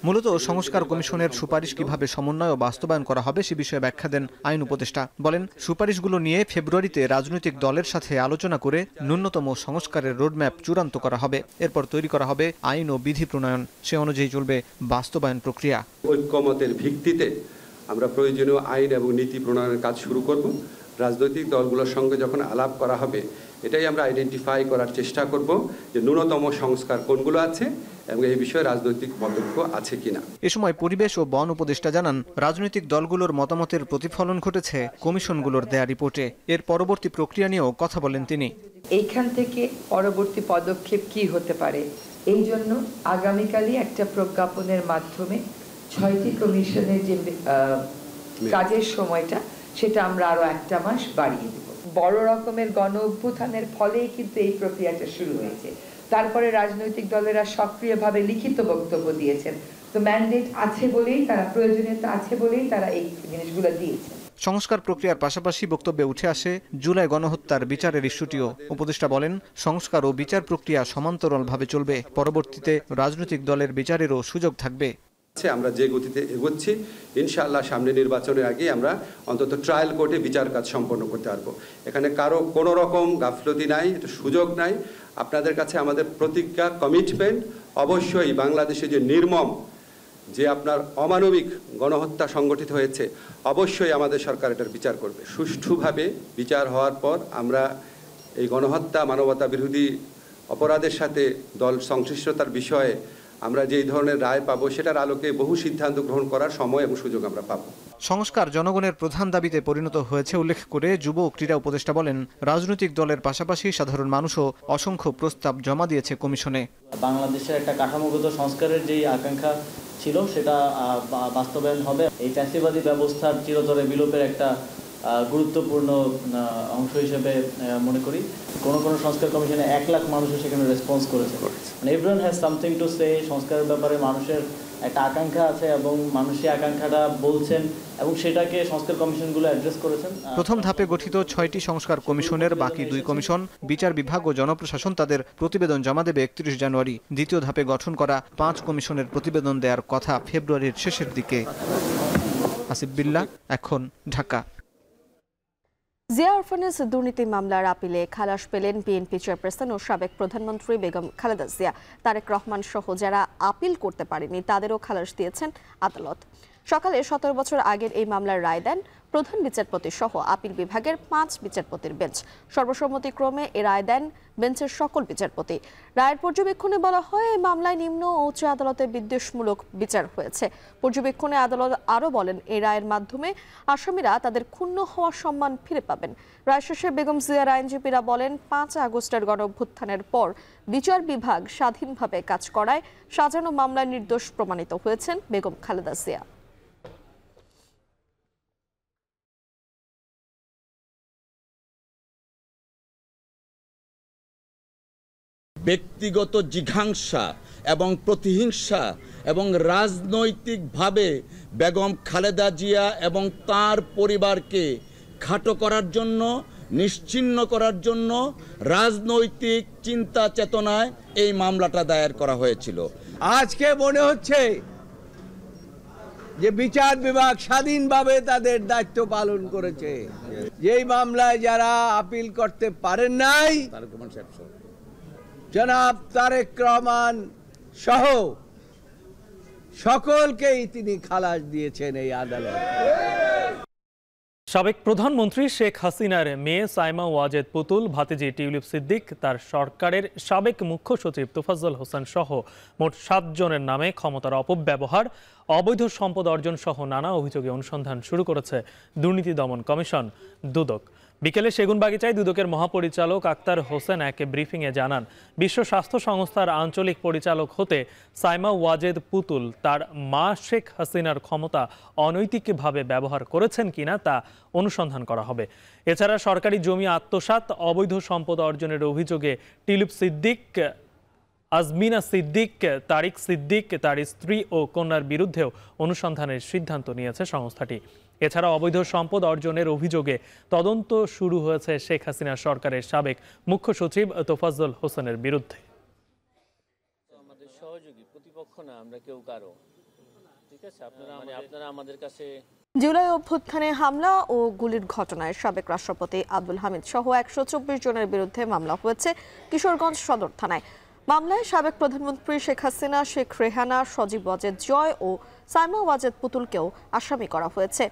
S13: মূলত সংস্কার কমিশনের সুপারিশ কিভাবে সমন্বয় ও বাস্তবায়ন করা হবে সে বিষয়ে ব্যাখ্যা দেন আইন উপদেষ্টা। বলেন, সুপারিশগুলো নিয়ে ফেব্রুয়ারিতে রাজনৈতিক দলের সাথে আলোচনা করে ন্যূনতম সংস্কারের রোডম্যাপ চূড়ান্ত করা হবে। এরপর তৈরি করা হবে আইন ও বিধি প্রণয়ন, সে অনুযায়ী চলবে বাস্তবায়ন প্রক্রিয়া।
S14: ঐক্যমতের ভিত্তিতে আমরা প্রয়োজনীয় আইন এবং নীতি প্রণয়নের কাজ শুরু করব। রাজনৈতিক দলগুলোর সঙ্গে যখন আলাপ করা হবে, এটাই আমরা আইডেন্টিফাই করার চেষ্টা করব যে ন্যূনতম সংস্কার কোনগুলো আছে এবং এই বিষয়ে রাজনৈতিক মতৈক্য আছে কিনা।
S13: এ সময় পরিবেশ ও বন উপদেষ্টা জানান, রাজনৈতিক দলগুলোর মতামতের প্রতিফলন ঘটেছে কমিশনগুলোর দেয়া রিপোর্টে। এর পরবর্তী প্রক্রিয়া নিয়েও কথা বলেন তিনি।
S15: এইখান থেকে পরবর্তী পদক্ষেপ কি হতে পারে, এই জন্য আগামীকালই একটা প্রজ্ঞাপনের মাধ্যমে 6টি কমিশনের যে কাজের সময়টা সেটা আমরা আরো 1 মাস বাড়িয়ে দেব। বড় রকমের গণ অভ্যুত্থানের ফলেই কিন্তু এই প্রক্রিয়াটা শুরু হয়েছে। তারপরে রাজনৈতিক দলেরা সক্রিয়ভাবে লিখিত বক্তব্য দিয়েছেন। তো ম্যান্ডেট আছে বলেই তারা, প্রয়োজনীয়তা আছে বলেই তারা এই জিনিসগুলো দিয়েছে।
S13: সংস্কার প্রক্রিয়ার পাশাপাশি বক্তব্যে উঠে আসে জুলাই গণহত্যার বিচারের ইস্যুটিও। উপদেষ্টা বলেন, সংস্কার ও বিচার প্রক্রিয়া সমান্তরালভাবে চলবে। পরবর্তীতে রাজনৈতিক দলের বিচারেরও সুযোগ থাকবে।
S14: আমরা যে গতিতে এগোচ্ছি, ইনশাআল্লাহ সামনে নির্বাচনের আগে আমরা অন্তত ট্রায়াল কোর্টে বিচার কাজ সম্পন্ন করতে পারবো। এখানে কারো কোনো রকম গাফলতি নাই, এটা সুযোগ নাই। আপনাদের কাছে আমাদের প্রতিজ্ঞা, কমিটমেন্ট, অবশ্যই বাংলাদেশে যে নির্মম, যে আপনার অমানবিক গণহত্যা সংগঠিত হয়েছে, অবশ্যই আমাদের সরকার এটার বিচার করবে। সুষ্ঠুভাবে বিচার হওয়ার পর আমরা এই গণহত্যা, মানবতা বিরোধী অপরাধের সাথে দল সংশ্লিষ্টতার বিষয়ে আমরা যেই ধরনের রায় পাবো, সেটার আলোকে বহু সিদ্ধান্ত গ্রহণ করার সময় এবং সুযোগ আমরা পাবো।
S13: সংস্কার জনগণের প্রধান দাবিতে পরিণত হয়েছে উল্লেখ করে যুব ও ক্রীড়া উপদেষ্টা বলেন, রাজনৈতিক দলের পাশাপাশি সাধারণ মানুষও অসংখ্য প্রস্তাব জমা দিয়েছে কমিশনে।
S16: বাংলাদেশের একটা কাঠামোগত সংস্কারের যেই আকাঙ্ক্ষা ছিল সেটা বাস্তবায়ন হবে। এই ফ্যাসিবাদী ব্যবস্থার চিরতরে বিলোপের একটা গুরুত্বপূর্ণ অংশ হিসেবে মনে করি। কোনো সংস্কার কমিশনে 1 লাখ মানুষও সেখানে রেসপন্স করেছে। মানে everyone has something to say. সংস্কারের ব্যাপারে মানুষের একটা আকাঙ্ক্ষা আছে এবং মানুষ সেই আকাঙ্ক্ষাটা বলছেন এবং সেটাকে সংস্কার কমিশনগুলো অ্যাড্রেস করেছেন।
S13: প্রথম ধাপে গঠিত 6টি সংস্কার কমিশনের বাকি 2 কমিশন, বিচার বিভাগ ও জনপ্রশাসন, তাদের প্রতিবেদন জমা দেবে 31 জানুয়ারি। দ্বিতীয় ধাপে গঠন করা 5 কমিশনের প্রতিবেদন দেওয়ার কথা ফেব্রুয়ারির শেষের দিকে। আসিফ বিল্লাহ, এখন, ঢাকা।
S2: জিয়া অরফানেজ দুর্নীতি মামলার আপিলে খালাস পেলেন বিএনপি চেয়ারপারসন ও সাবেক প্রধানমন্ত্রী বেগম খালেদা জিয়া। তারেক রহমান সহ যারা আপিল করতে পারেনি তাদেরও খালাস দিয়েছেন আদালত। সকালে 17 বছর আগের এই মামলার রায় দেন প্রধান বিচারপতি সহ আপিল বিভাগের 5 বিচারপতির বেঞ্চ। সর্বসম্মতিক্রমে এ রায় দেন বেঞ্চের সকল বিচারপতি। রায়ের পর্যবেক্ষণে বলা হয়, এই মামলায় নিম্ন ও উচ্চ আদালতে বিদ্বেষমূলক বিচার হয়েছে। পর্যবেক্ষণে আদালত আরও বলেন, এই রায়ের মাধ্যমে আসামিরা তাদের ক্ষুণ্ণ হওয়ার সম্মান ফিরে পাবেন। রায় শেষে বেগম জিয়ার আইনজীবীরা বলেন, 5 আগস্টের গণঅভ্যুত্থানের পর বিচার বিভাগ স্বাধীনভাবে কাজ করায় সাজানো মামলায় নির্দোষ প্রমাণিত হয়েছেন বেগম খালেদা জিয়া।
S4: ব্যক্তিগত জিঘাংসা এবং প্রতিহিংসা এবং রাজনৈতিকভাবে বেগম খালেদা জিয়া এবং তার পরিবারকে খাটো করার জন্য, নিশ্চিহ্ন করার জন্য রাজনৈতিক চিন্তা চেতনায় এই মামলাটা দায়ের করা হয়েছিল।
S5: আজকে মনে হচ্ছে যে বিচার বিভাগ স্বাধীনভাবে তাদের দায়িত্ব পালন করেছে। যেই মামলায় যারা আপিল করতে পারেন নাই, জনাব তারেক রহমান সহ সকলকেই তিনি খালাস দিয়েছেন এই আদালত।
S1: সাবেক প্রধানমন্ত্রী শেখ হাসিনার মেয়ে সাইমা ওয়াজেদ পুতুল, ভাতিজি টিউলিপ সিদ্দিক, তার সরকারের সাবেক মুখ্য সচিব তোফাজ্জল হোসেন সহ মোট 7 জনের নামে ক্ষমতার অপব্যবহার, অবৈধ সম্পদ অর্জন সহ নানা অভিযোগে অনুসন্ধান শুরু করেছে দুর্নীতি দমন কমিশন দুদক। বিকেলে সেগুনবাগিচায় দুদকের মহাপরিচালক আক্তার হোসেন এক ব্রিফিংয়ে জানান, বিশ্ব স্বাস্থ্য সংস্থার আঞ্চলিক পরিচালক হতে সাইমা ওয়াজেদ পুতুল তার মা শেখ হাসিনার ক্ষমতা অনৈতিকভাবে ব্যবহার করেছেন কিনা তা অনুসন্ধান করা হবে। এছাড়া সরকারি জমি আত্মসাৎ, অবৈধ সম্পদ অর্জনের অভিযোগে টিউলিপ সিদ্দিক, আজমিনা সিদ্দিক, তারিক সিদ্দিক, তার স্ত্রী ও কন্যার বিরুদ্ধেও অনুসন্ধানের সিদ্ধান্ত নিয়েছে সংস্থাটি। এছাড়া অবৈধ সম্পদ অর্জনের অভিযোগে তদন্ত শুরু হয়েছে শেখ হাসিনা সরকারের সাবেক মুখ্য সচিব তোফাজ্জল হোসেনের বিরুদ্ধে।
S16: আমাদের সহযোগী প্রতিপক্ষ না আমরা কেউ কারো, ঠিক আছে, আপনারা আমাদের কাছে।
S2: জুলাই অভ্যুত্থানে হামলা ও গুলির ঘটনায় সাবেক রাষ্ট্রপতি আব্দুল হামিদ সহ 124 জনের বিরুদ্ধে মামলা হয়েছে কিশোরগঞ্জ সদর থানায়। মামলায় সাবেক প্রধানমন্ত্রী শেখ হাসিনা, শেখ রেহানা, সজীব ওয়াজেদ জয় ও সাইমা ওয়াজেদ পুতুলকেও আসামি করা হয়েছে।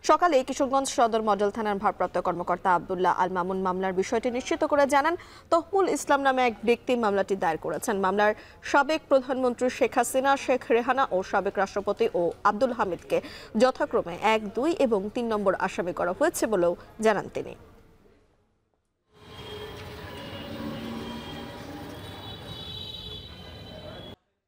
S2: সকালে কিশোরগঞ্জ সদর মডেল থানার ভারপ্রাপ্ত কর্মকর্তা আব্দুল্লাহ আল মামুন মামলার বিষয়টি নিশ্চিত করে জানান, তহমুল ইসলাম নামে এক ব্যক্তি মামলাটি দায়ের করেছেন। মামলার সাবেক প্রধানমন্ত্রী শেখ হাসিনা, শেখ রেহানা ও সাবেক রাষ্ট্রপতি ও আব্দুল হামিদকে যথাক্রমে 1, 2 এবং 3 নম্বর আসামি করা হয়েছে বলেও জানান তিনি।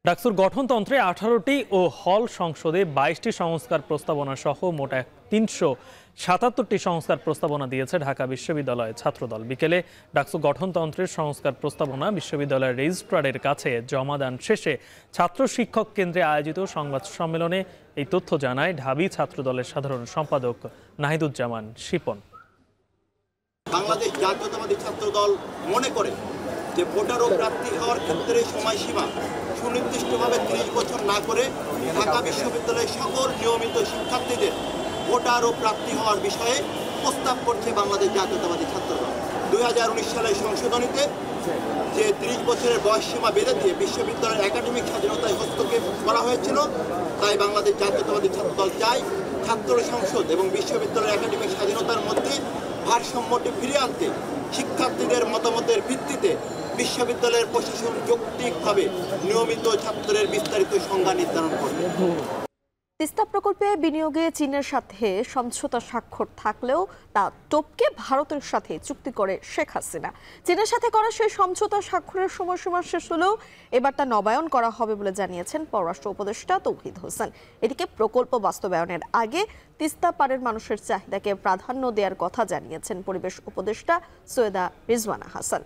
S1: ডাকসুর গঠনতন্ত্রে 18টি ও হল সংসদে 22টি সংস্কার প্রস্তাবনা সহ মোট 377টি সংস্কার প্রস্তাবনা দিয়েছে ঢাকা বিশ্ববিদ্যালয়ের ছাত্রদল। বিকেলে ডাকসু গঠনতন্ত্রের সংস্কার প্রস্তাবনা বিশ্ববিদ্যালয়ের রেজিস্ট্রারের কাছে জমাদান শেষে ছাত্র শিক্ষক কেন্দ্রে আয়োজিত সংবাদ সম্মেলনে এই তথ্য জানায় ঢাবি ছাত্রদলের সাধারণ সম্পাদক নাহিদুজ্জামান শিপন।
S17: বাংলাদেশ জাতীয়তাবাদী ছাত্রদল মনে করে যে ভোটার ও প্রার্থী হওয়ার ক্ষেত্রে সময়সীমা সুনির্দিষ্টভাবে 30 বছর না করে ঢাকা বিশ্ববিদ্যালয়ের সকল নিয়মিত শিক্ষার্থীদের ভোটার ও প্রার্থী হওয়ার বিষয়ে প্রস্তাব করছে বাংলাদেশ জাতীয়তাবাদী ছাত্রদল। 2019 সালের সংশোধনীতে যে 30 বছরের বয়সসীমা বেঁধে দিয়ে বিশ্ববিদ্যালয়ের একাডেমিক স্বাধীনতায় হস্তক্ষেপ করা হয়েছিল, তাই বাংলাদেশ জাতীয়তাবাদী ছাত্রদল চায় ছাত্র সংসদ এবং বিশ্ববিদ্যালয়ের একাডেমিক স্বাধীনতার মধ্যে ভারসাম্যটি ফিরিয়ে আনতে শিক্ষার্থীদের মতামতের ভিত্তিতে বিশ্ববিদ্যালয়ের প্রশাসন যৌক্তিকভাবে নিয়মিত ছাত্রের বিস্তারিত সংজ্ঞা নির্ধারণ করবে।
S2: তিস্তা প্রকল্পে বিনিয়োগে চীনের সাথে সমঝোতা স্বাক্ষর থাকলেও তা টপকে ভারতের সাথে চুক্তি করে শেখ হাসিনা। চীনের সাথে করা সেই সমঝোতা স্বাক্ষরের সময়সীমা শেষ হলেও এবার তা নবায়ন করা হবে বলে জানিয়েছেন পররাষ্ট্র উপদেষ্টা তৌহিদ হোসেন। এদিকে প্রকল্প বাস্তবায়নের আগে তিস্তা পাড়ের মানুষের চাহিদাকে প্রাধান্য দেওয়ার কথা জানিয়েছেন পরিবেশ উপদেষ্টা সৈয়দা রিজওয়ানা হাসান।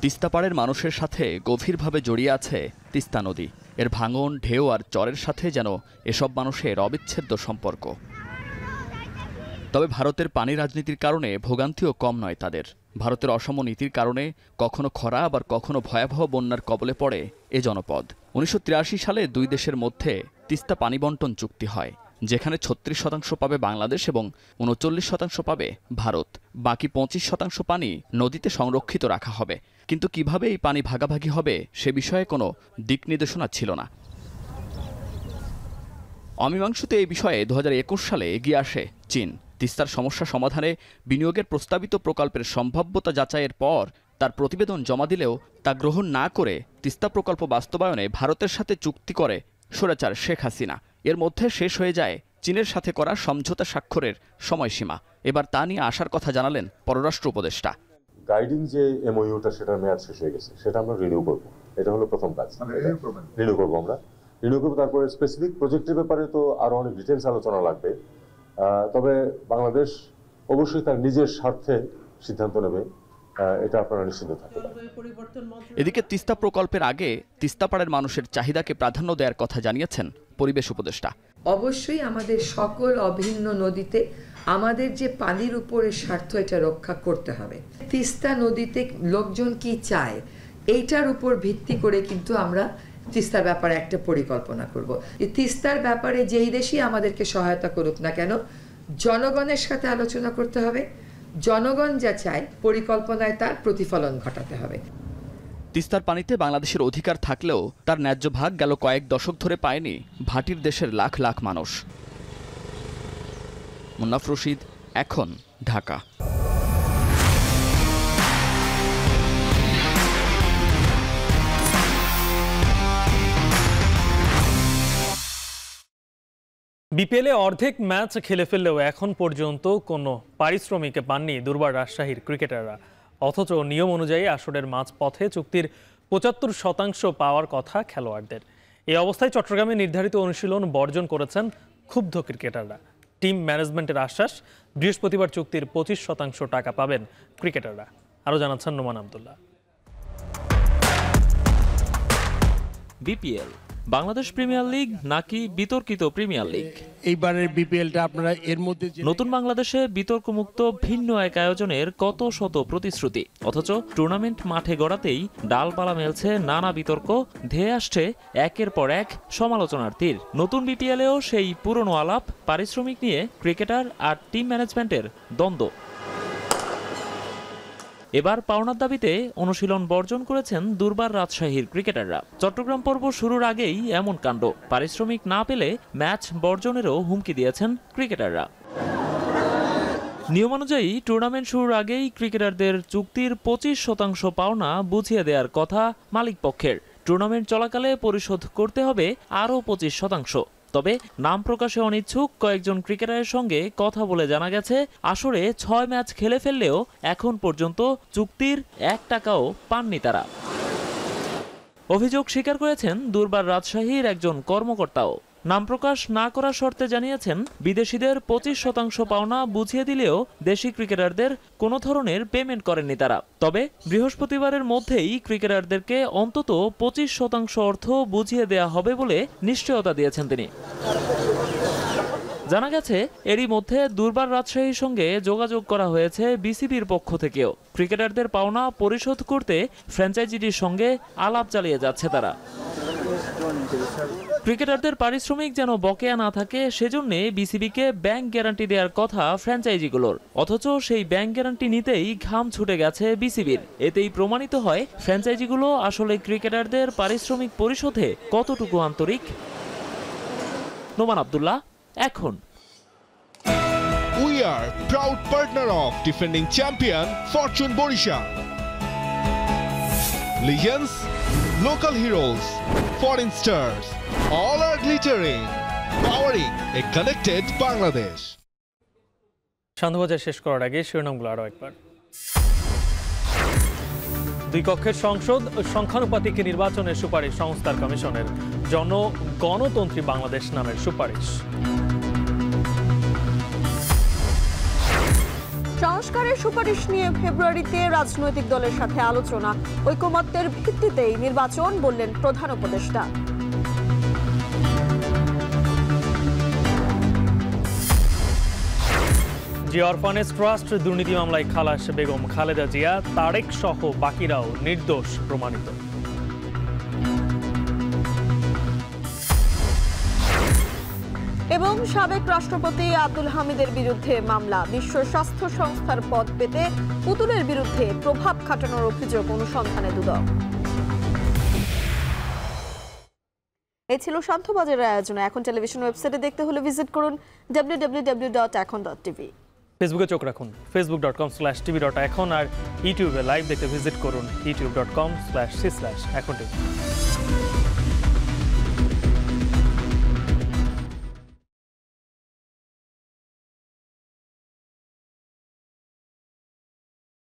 S18: তিস্তা পাড়ের মানুষের সাথে গভীরভাবে জড়িয়ে আছে তিস্তা নদী। এর ভাঙন, ঢেউ আর চরের সাথে যেন এসব মানুষের অবিচ্ছেদ্য সম্পর্ক। তবে ভারতের পানি রাজনীতির কারণে ভোগান্তিও কম নয় তাদের। ভারতের অসম নীতির কারণে কখনো খরা আবার কখনো ভয়াবহ বন্যার কবলে পড়ে এ জনপদ। 1983 সালে দুই দেশের মধ্যে তিস্তা পানি বন্টন চুক্তি হয়, যেখানে 36% পাবে বাংলাদেশ এবং 39% পাবে ভারত। বাকি 25% পানি নদীতে সংরক্ষিত রাখা হবে। কিন্তু কিভাবে এই পানি ভাগাভাগি হবে সে বিষয়ে কোনো দিক নির্দেশনা ছিল না। অমীমাংসিত এই বিষয়ে 2021 সালে এগিয়ে আসে চীন। তিস্তার সমস্যা সমাধানে বিনিয়োগের প্রস্তাবিত প্রকল্পের সম্ভাব্যতা যাচাইয়ের পর তার প্রতিবেদন জমা দিলেও তা গ্রহণ না করে তিস্তা প্রকল্প বাস্তবায়নে ভারতের সাথে চুক্তি করে স্বৈরাচার শেখ হাসিনা। এর মধ্যে শেষ হয়ে যায় চীনের সাথে করা সমঝোতা স্বাক্ষরের সময়সীমা। এবার তা নিয়ে আসার কথা জানালেন পররাষ্ট্র উপদেষ্টা।
S19: গাইডিং যে এমওইউটা সেটার মেয়াদ শেষ হয়ে গেছে, সেটা আমরা রিনিউ করবো। এটা হলো প্রথম কাজ, রিনিউ করবো আমরা। রিনিউ করবো, তারপরে স্পেসিফিক প্রজেক্টের ব্যাপারে তো আরো অনেক ডিটেলস আলোচনা লাগবে। তবে বাংলাদেশ অবশ্যই তার নিজের স্বার্থে সিদ্ধান্ত নেবে এটা আপনারা নিশ্চিন্ত থাকতে পারেন।
S18: এদিকে তিস্তা প্রকল্পের আগে তিস্তাপাড়ের মানুষের চাহিদাকে প্রাধান্য দেওয়ার কথা জানিয়েছেন পরিবেশ উপদেষ্টা।
S15: অবশ্যই আমাদের সকল অভিন্ন নদীতে আমাদের যে পানির উপরে স্বার্থ এটা রক্ষা করতে হবে। তিস্তা নদীতে লোকজন কি চায় এইটার উপর ভিত্তি করে কিন্তু আমরা তিস্তার ব্যাপারে একটা পরিকল্পনা করব। এই তিস্তার ব্যাপারে যেই দেশই আমাদেরকে সহায়তা করুক না কেন, জনগণের সাথে আলোচনা করতে হবে, জনগণ যা চায় পরিকল্পনায় তার প্রতিফলন ঘটাতে হবে।
S18: তিস্তার পানিতে বাংলাদেশের অধিকার থাকলেও তার ন্যায্য ভাগ গেল কয়েক দশক ধরে পায়নি ভাটির দেশের লাখ লাখ মানুষ। মুন্নাফ রশিদ, এখন, ঢাকা।
S1: বিপিএলে অর্ধেক ম্যাচ খেলে ফেললেও এখন পর্যন্ত কোনো পারিশ্রমিক পাননি দুর্বার রাজশাহীর ক্রিকেটাররা। অথচ নিয়ম অনুযায়ী আসরের মাঝপথে চুক্তির ৭৫% পাওয়ার কথা খেলোয়াড়দের। এই অবস্থায় চট্টগ্রামে নির্ধারিত অনুশীলন বর্জন করেছেন ক্ষুব্ধ ক্রিকেটাররা। টিম ম্যানেজমেন্টের আশ্বাস, বৃহস্পতিবার চুক্তির 25% টাকা পাবেন ক্রিকেটাররা। আরও জানাচ্ছেন Noman Abdullah.
S20: BPL Bangladesh premier league নাকি বিতর্কিত প্রিমিয়ার লিগ?
S21: এইবারের বিপিএলটা আপনারা এর মধ্যে
S20: নতুন বাংলাদেশে বিতর্কমুক্ত ভিন্ন এক আয়োজনের কত শত প্রতিশ্রুতি, অথচ টুর্নামেন্ট মাঠে গড়াতেই ডালপালা মেলছে নানা বিতর্ক, ধেয়ে আসছে একের পর এক সমালোচনার তীর। নতুন বিপিএলেও সেই পুরনো আলাপ, পারিশ্রমিক নিয়ে ক্রিকেটার আর টিম ম্যানেজমেন্টের দ্বন্দ্ব। এবার পাওনার দাবিতে অনুশীলন বর্জন করেছেন দুর্বার রাজশাহীর ক্রিকেটাররা। চট্টগ্রাম পর্ব শুরুর আগেই এমন কাণ্ড, পারিশ্রমিক না পেলে ম্যাচ বর্জনেরও হুমকি দিয়েছেন ক্রিকেটাররা। নিয়মানুযায়ী টুর্নামেন্ট শুরুর আগেই ক্রিকেটারদের চুক্তির 25% পাওনা বুঝিয়ে দেওয়ার কথা মালিক পক্ষের। টুর্নামেন্ট চলাকালে পরিশোধ করতে হবে আরও 25%। তবে নাম প্রকাশে অনিচ্ছুক কয়েকজন ক্রিকেটারের সঙ্গে কথা বলে জানা গেছে, আসরে 6 ম্যাচ খেলে ফেললেও এখন পর্যন্ত চুক্তির 1 টাকাও পাননি তারা। অভিযোগ স্বীকার করেছেন দুর্বার রাজশাহীর একজন কর্মকর্তাও। নাম প্রকাশ না করার শর্তে জানিয়েছেন, বিদেশিদের 25% পাওনা বুঝিয়ে দিলেও দেশি ক্রিকেটারদের কোনো ধরনের পেমেন্ট করেননি তারা। তবে বৃহস্পতিবারের মধ্যেই ক্রিকেটারদেরকে অন্তত 25% অর্থ বুঝিয়ে দেয়া হবে বলে নিশ্চয়তা দিয়েছেন তিনি। জানা গেছে, এরই মধ্যে দুর্বার রাজশাহীর সঙ্গে যোগাযোগ করা হয়েছে বিসিবির পক্ষ থেকেও। ক্রিকেটারদের পাওনা পরিশোধ করতে ফ্র্যাঞ্চাইজিটির সঙ্গে আলাপ চালিয়ে যাচ্ছে তারা। ক্রিকেটারদের পারিশ্রমিক যেন বকেয়া না থাকে, সেজন্যে বিসিবিকে ব্যাংক গ্যারান্টি দেওয়ার কথা ফ্র্যাঞ্চাইজিগুলোর। অথচ সেই ব্যাংক গ্যারান্টি নিতেই ঘাম ছুটে গেছে বিসিবির। এতেই প্রমাণিত হয় ফ্র্যাঞ্চাইজিগুলো আসলে ক্রিকেটারদের পারিশ্রমিক পরিশোধে কতটুকু আন্তরিক। নোমান আব্দুল্লাহ, এখন।
S22: We are proud partner of defending champion Fortune Borisha. Legends, local heroes, foreign stars, all are glittering, powering a connected Bangladesh.
S1: সান্ধ্যবাজার শেষ করার আগে শিরোনামগুলো আরও একবার। 2 কক্ষের সংসদ সংখ্যানুপাতিক নির্বাচনের সুপারিশ সংস্কার কমিশনের, গণতন্ত্রী বাংলাদেশ নামের সুপারিশ।
S2: সংস্কারের সুপারিশ নিয়ে ফেব্রুয়ারিতে রাজনৈতিক দলের সাথে আলোচনা, ঐকমত্যের ভিত্তিতেই নির্বাচন বললেন প্রধান উপদেষ্টা।
S1: জিয়া অরফানেজ ট্রাস্ট দুর্নীতি মামলায় খালাস বেগম খালেদা জিয়া, তারেক সহ বাকিরাও নির্দোষ প্রমাণিত।
S2: এবং সাবেক রাষ্ট্রপতি আব্দুল হামিদের বিরুদ্ধে মামলা, বিশ্ব স্বাস্থ্য সংস্থার পদ পেতে পুতুলের বিরুদ্ধে প্রভাব খাটানোর অভিযোগ অনুসন্ধানে দুদক। এই ছিল সান্ধ্যবাজারের আয়োজনে। এখন টেলিভিশন ওয়েবসাইটে দেখতে হলে ভিজিট করুন www.ekhon.tv।
S1: ফেসবুকে চোখ রাখুন facebook.com/tv.ekhon, আর ইউটিউবে লাইভ দেখতে ভিজিট করুন youtube.com/c/ekhon TV।